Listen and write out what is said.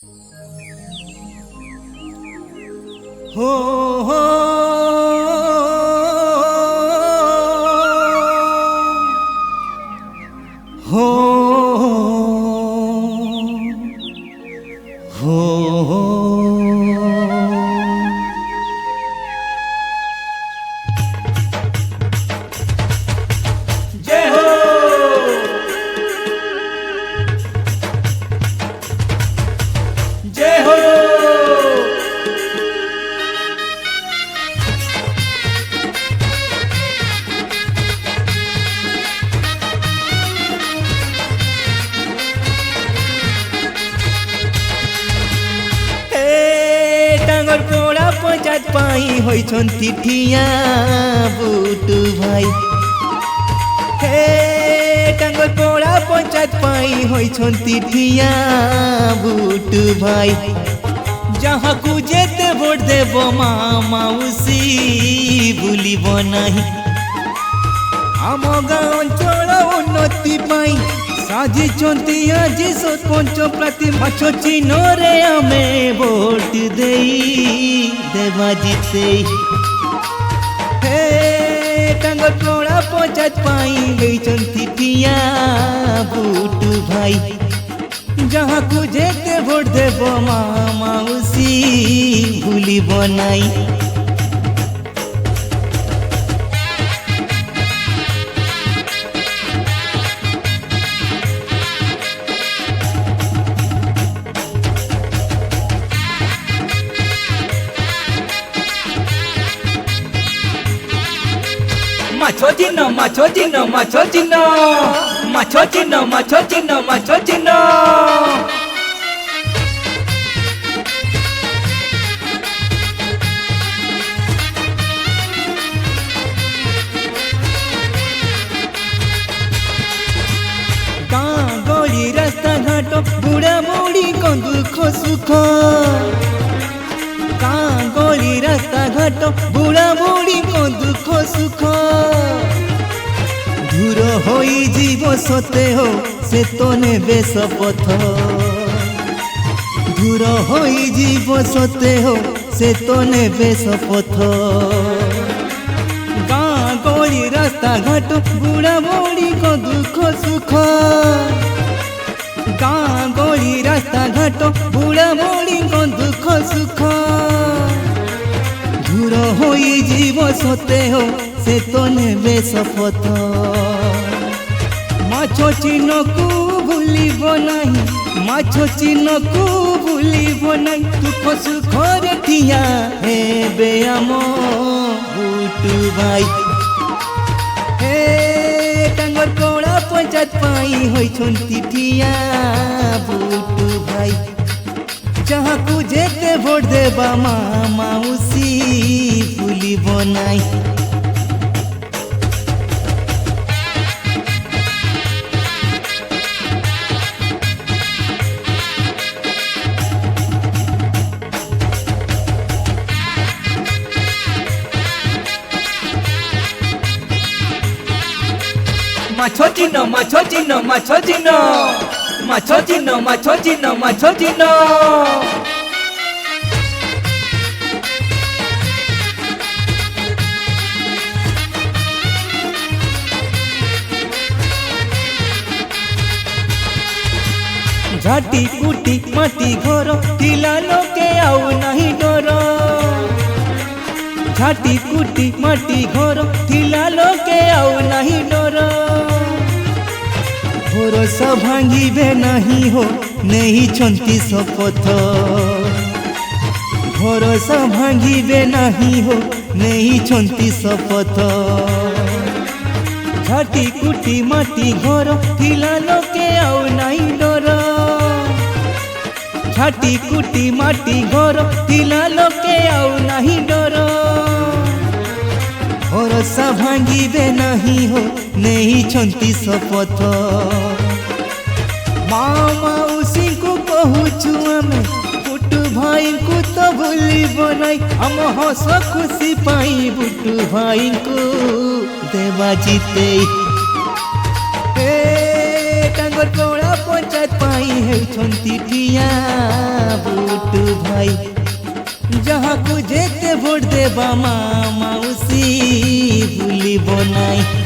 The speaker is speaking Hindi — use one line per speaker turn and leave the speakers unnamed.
हो हो हो हो जय हो जय हो टांगर पोड़ा पंचायत पाई होइछन्ति ठिया बुटु भाई हे टांगर पोड़ा पंचायत पाई होइछन्ति ठिया बुटु भाई जहाँ को जेते भोट देव माउसी भूलिब नाही आम गाँ अंचल उन्नति पाई साजिछन्ति आजी सरपंच प्रार्थी माछ चिन्हरे आमे भोट देई देवा जिते हे टांगर पोड़ा पंचायत पाई होइछन्ति ठिया बुटु भाई जहाँ को जेते भोट देव माउसी भूलिब नाही macho chino macho chino macho chino macho chino macho chino macho chino गाँ गली रास्ता घाट बुढ़ा बुढ़ी को दुख सुख गाँ गली रास्ता घाट बुढ़ा बुढ़ी को दुख सुख दूर होई जीव सते हो से तो नेबे शपथ दूर होई जीव सते हो से तो नेबे शपथ गाँ गली रास्ता घाट बुढ़ा बुढ़ी को दुख सुख गाँ गली रास्ता घाट बुढ़ा बुढ़ी को दुख सुख दूर होई जीव सते हो से तो नेबे शपथ माछ चिन्ह को भूलिब नाही माछ चिन्ह को भूलिब नाही दुख सुखरे ठिया हेबे आम बुटु भाई हे टांगर पोड़ा पंचायत पाई होइछन्ति ठिया बुटु भाई जहाँ को जेते भोट देबा माउसी भूलिब नाही macho chino macho chino macho chino macho chino macho chino macho chino झाटी कुटी माटी घर तिला लोके आउ नहीं डर झाटी कुटी माटी घर थिला लोके आउ नहीं डर भरोसा भांगिबे नहीं हो नहीं छन्ति शपथ भरोसा भांगिबे नहीं हो नहीं छन्ति शपथ झाटी कुटी माटी घर थिला लोके आउ नहीं डर झाटी कुटी माटी घर थिला लोके आउ नहीं डर भरोसा भांगिबे नहीं हो नहीं छन्ति शपथ माउसी को कहूछु आमे बुटु भाई को तो भूलिब नाही हम हस खुशी पाई बुटु भाई को देवा जिते हे टांगर पोड़ा पंचायत पाई होइछन्ति ठिया भाई जहाँ को जेते भोट देबा माँ मौसी भूलिब नाई।